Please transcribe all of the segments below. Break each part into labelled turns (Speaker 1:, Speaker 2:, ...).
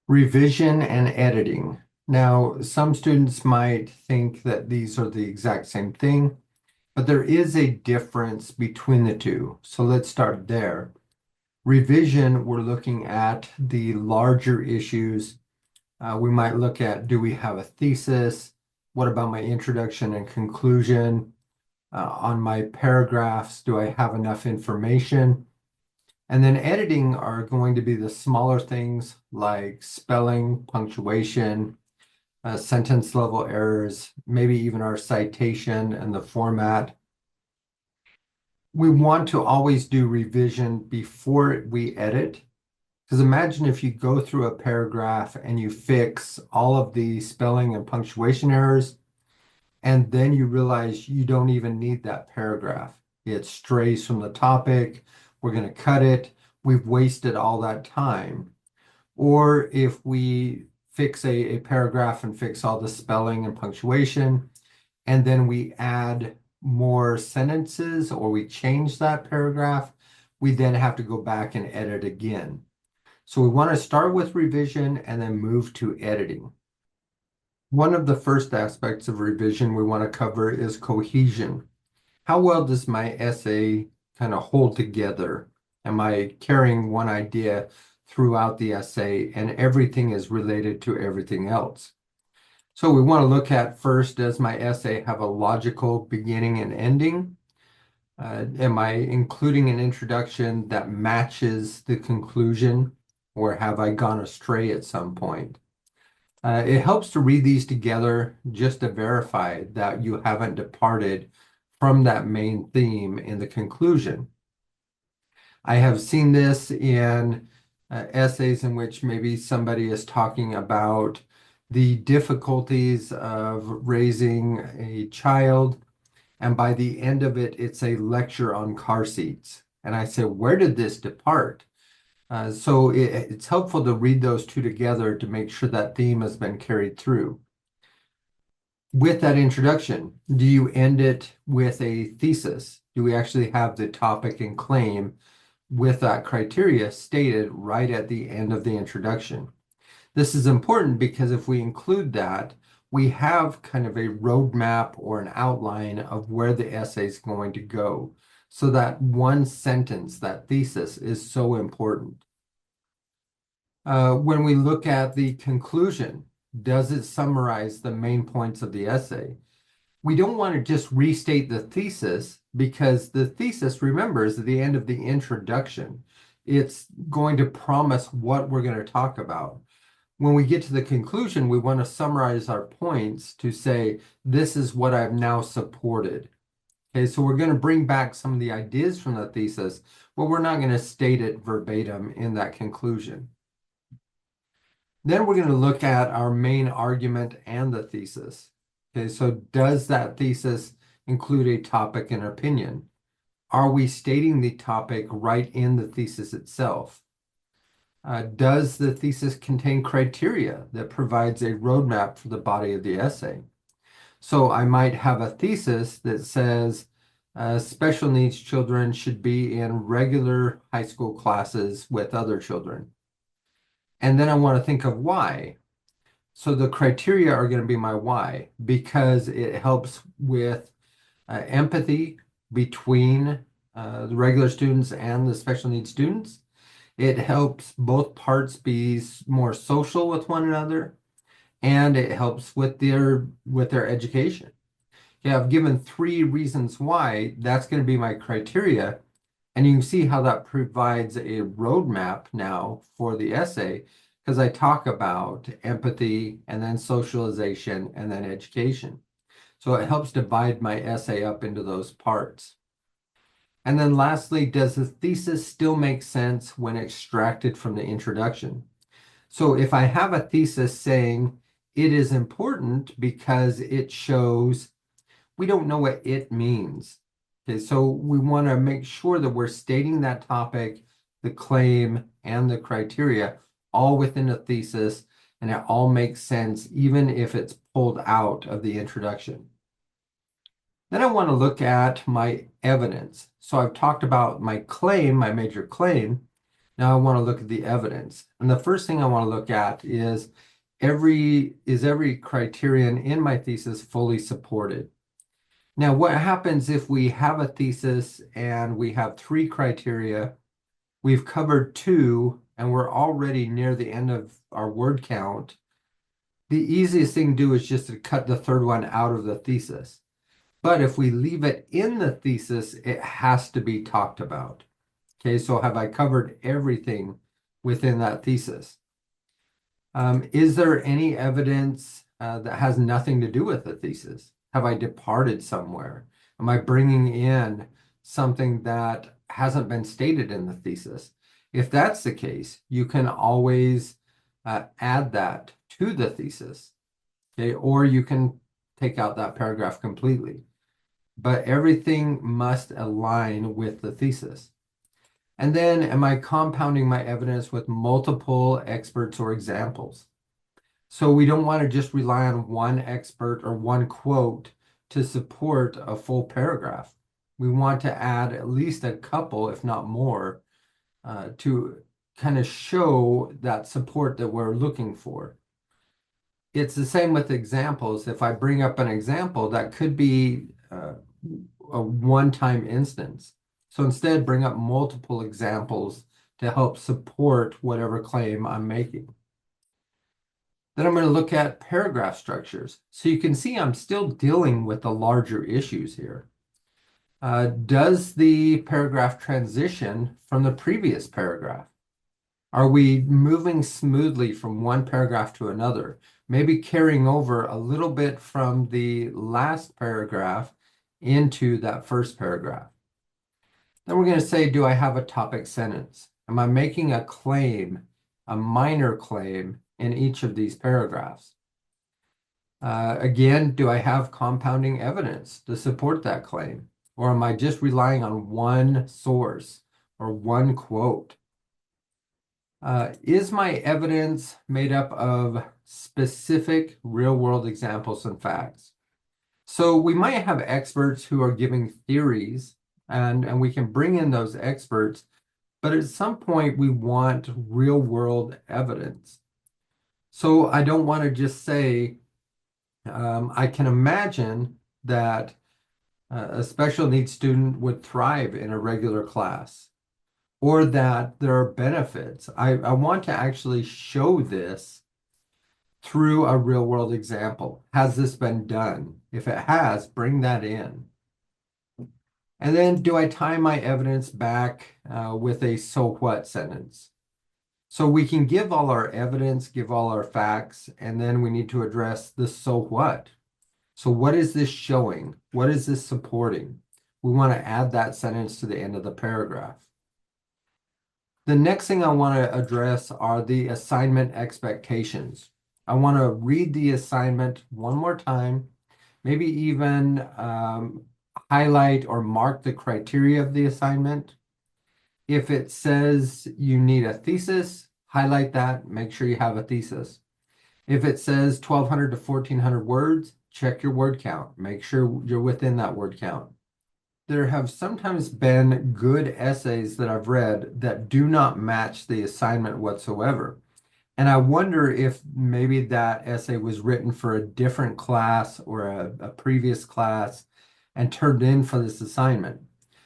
Speaker 1: Revision and editing. Now, some students might think that these are the exact same thing, but there is a difference between the two. So let's start there. Revision, we're looking at the larger issues. We might look at, do we have a thesis? What about my introduction and conclusion? On my paragraphs, do I have enough information? And then editing are going to be the smaller things like spelling, punctuation, sentence level errors, maybe even our citation and the format. We want to always do revision before we edit. Because imagine if you go through a paragraph and you fix all of the spelling and punctuation errors, and then you realize you don't even need that paragraph. It strays from the topic. We're going to cut it. We've wasted all that time. Or if we fix a paragraph and fix all the spelling and punctuation, and then we add more sentences or we change that paragraph, we then have to go back and edit again. So we want to start with revision and then move to editing. One of the first aspects of revision we want to cover is cohesion. How well does my essay kind of hold together? Am I carrying one idea throughout the essay and everything is related to everything else? So we want to look at first, does my essay have a logical beginning and ending? Am I including an introduction that matches the conclusion, or have I gone astray at some point? It helps to read these together just to verify that you haven't departed from that main theme in the conclusion. I have seen this in essays in which maybe somebody is talking about the difficulties of raising a child, and by the end of it, it's a lecture on car seats. And I say, where did this depart? So it's helpful to read those two together to make sure that theme has been carried through. With that introduction, do you end it with a thesis? Do we actually have the topic and claim with that criteria stated right at the end of the introduction? This is important because if we include that, we have kind of a roadmap or an outline of where the essay is going to go. So that one sentence, that thesis, is so important. When we look at the conclusion, does it summarize the main points of the essay? We don't want to just restate the thesis because the thesis, remember, is at the end of the introduction. It's going to promise what we're going to talk about. When we get to the conclusion, we want to summarize our points to say, this is what I've now supported. Okay, so we're going to bring back some of the ideas from the thesis, but we're not going to state it verbatim in that conclusion. Then we're going to look at our main argument and the thesis. Okay, so does that thesis include a topic and opinion? Are we stating the topic right in the thesis itself? Does the thesis contain criteria that provides a roadmap for the body of the essay? So I might have a thesis that says special needs children should be in regular high school classes with other children. And then I want to think of why. So the criteria are going to be my why because it helps with empathy between the regular students and the special needs students. It helps both parts be more social with one another, and it helps with their education. Okay, I've given three reasons why. That's going to be my criteria. And you can see how that provides a roadmap now for the essay because I talk about empathy and then socialization and then education. So it helps divide my essay up into those parts. And then lastly, does the thesis still make sense when extracted from the introduction? So if I have a thesis saying it is important because it shows, we don't know what it means. Okay, so we want to make sure that we're stating that topic, the claim, and the criteria all within a thesis, and it all makes sense even if it's pulled out of the introduction. Then I want to look at my evidence. So I've talked about my claim, my major claim. Now I want to look at the evidence. And the first thing I want to look at is every criterion in my thesis fully supported? Now, what happens if we have a thesis and we have three criteria, we've covered two, and we're already near the end of our word count? The easiest thing to do is just to cut the third one out of the thesis. But if we leave it in the thesis, it has to be talked about. Okay, so have I covered everything within that thesis? Is there any evidence that has nothing to do with the thesis? Have I departed somewhere? Am I bringing in something that hasn't been stated in the thesis? If that's the case, you can always add that to the thesis, okay? Or you can take out that paragraph completely. But everything must align with the thesis. And then, am I compounding my evidence with multiple experts or examples? So we don't want to just rely on one expert or one quote to support a full paragraph. We want to add at least a couple, if not more, to kind of show that support that we're looking for. It's the same with examples. If I bring up an example, that could be a one-time instance. So instead, bring up multiple examples to help support whatever claim I'm making. Then I'm going to look at paragraph structures. So you can see I'm still dealing with the larger issues here. Does the paragraph transition from the previous paragraph? Are we moving smoothly from one paragraph to another? Maybe carrying over a little bit from the last paragraph into that first paragraph. Then we're going to say, do I have a topic sentence? Am I making a claim, a minor claim in each of these paragraphs? Again, do I have compounding evidence to support that claim? Or am I just relying on one source or one quote? Is my evidence made up of specific real-world examples and facts? So we might have experts who are giving theories, and we can bring in those experts, but at some point we want real-world evidence. So I don't want to just say, I can imagine that a special needs student would thrive in a regular class, or that there are benefits. I want to actually show this through a real world example. Has this been done? If it has, bring that in. And then do I tie my evidence back with a so what sentence? So we can give all our evidence, give all our facts, and then we need to address the so what. So what is this showing? What is this supporting? We want to add that sentence to the end of the paragraph. The next thing I want to address are the assignment expectations. I want to read the assignment one more time, maybe even highlight or mark the criteria of the assignment. If it says you need a thesis, highlight that, make sure you have a thesis. If it says 1,200 to 1,400 words, check your word count. Make sure you're within that word count. There have sometimes been good essays that I've read that do not match the assignment whatsoever. And I wonder if maybe that essay was written for a different class or a previous class and turned in for this assignment.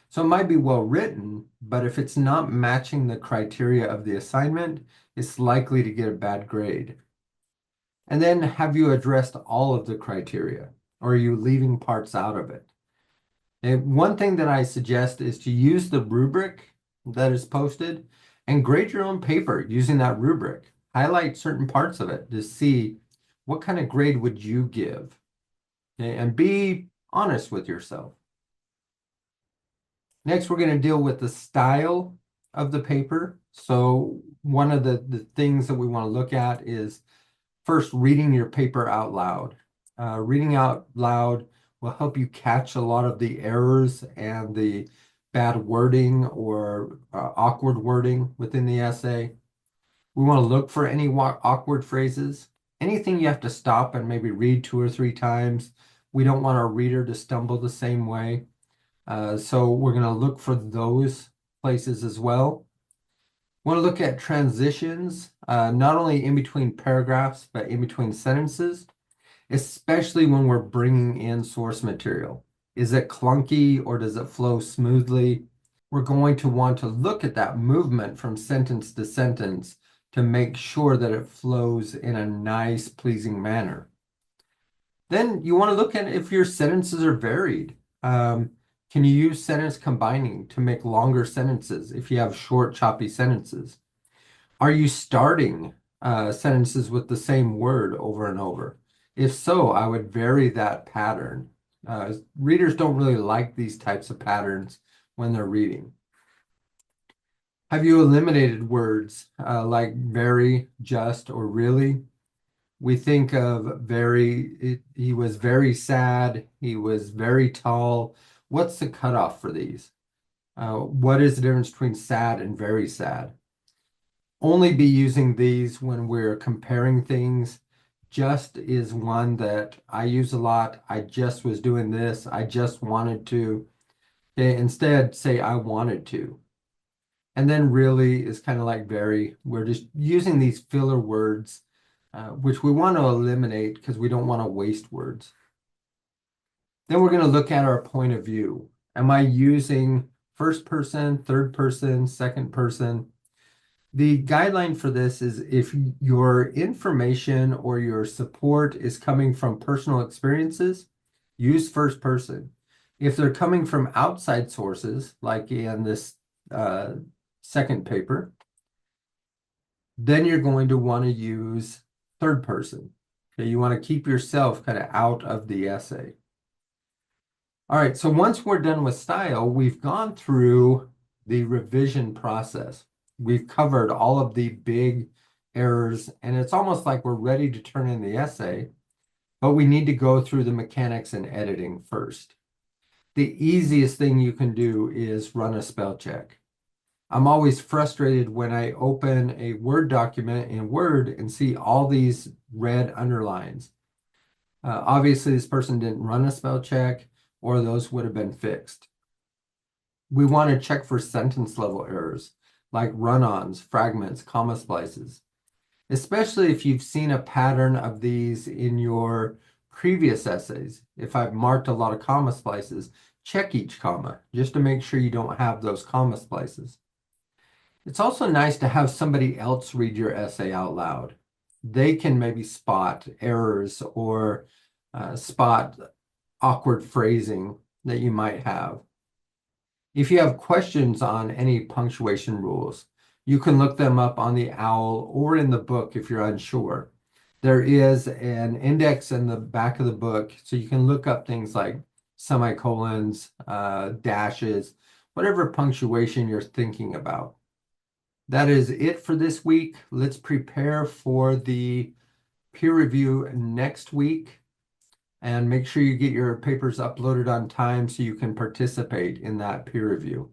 Speaker 1: So it might be well written, but if it's not matching the criteria of the assignment, it's likely to get a bad grade. And then have you addressed all of the criteria, or are you leaving parts out of it? And one thing that I suggest is to use the rubric that is posted and grade your own paper using that rubric. Highlight certain parts of it to see what kind of grade would you give. Okay? And be honest with yourself. Next, we're going to deal with the style of the paper. So one of the things that we want to look at is first reading your paper out loud. Reading out loud will help you catch a lot of the errors and the bad wording or awkward wording within the essay. We want to look for any awkward phrases. Anything you have to stop and maybe read 2 or 3 times. We don't want our reader to stumble the same way. So we're going to look for those places as well. Want to look at transitions, not only in between paragraphs, but in between sentences, especially when we're bringing in source material. Is it clunky or does it flow smoothly? We're going to want to look at that movement from sentence to sentence to make sure that it flows in a nice, pleasing manner. Then you want to look at if your sentences are varied. Can you use sentence combining to make longer sentences if you have short, choppy sentences? Are you starting sentences with the same word over and over? If so, I would vary that pattern. Readers don't really like these types of patterns when they're reading. Have you eliminated words like very, just, or really? We think of he was very sad, he was very tall. What's the cutoff for these? What is the difference between sad and very sad? Only be using these when we're comparing things. Just is one that I use a lot. I just was doing this. I just wanted to. Okay, instead, say I wanted to. And then really is kind of like very. We're just using these filler words, which we want to eliminate because we don't want to waste words. Then we're going to look at our point of view. Am I using first person, third person, second person? The guideline for this is if your information or your support is coming from personal experiences, use first person. If they're coming from outside sources, like in this second paper, then you're going to want to use third person. Okay, you want to keep yourself kind of out of the essay. All right, so once we're done with style, we've gone through the revision process. We've covered all of the big errors, and it's almost like we're ready to turn in the essay, but we need to go through the mechanics and editing first. The easiest thing you can do is run a spell check. I'm always frustrated when I open a Word document in Word and see all these red underlines. Obviously, this person didn't run a spell check, or those would have been fixed. We want to check for sentence level errors like run-ons, fragments, comma splices, especially if you've seen a pattern of these in your previous essays. If I've marked a lot of comma splices, check each comma just to make sure you don't have those comma splices. It's also nice to have somebody else read your essay out loud. They can maybe spot errors or spot awkward phrasing that you might have. If you have questions on any punctuation rules, you can look them up on the OWL or in the book if you're unsure. There is an index in the back of the book, so you can look up things like semicolons, dashes, whatever punctuation you're thinking about. That is it for this week. Let's prepare for the peer review next week. And make sure you get your papers uploaded on time so you can participate in that peer review.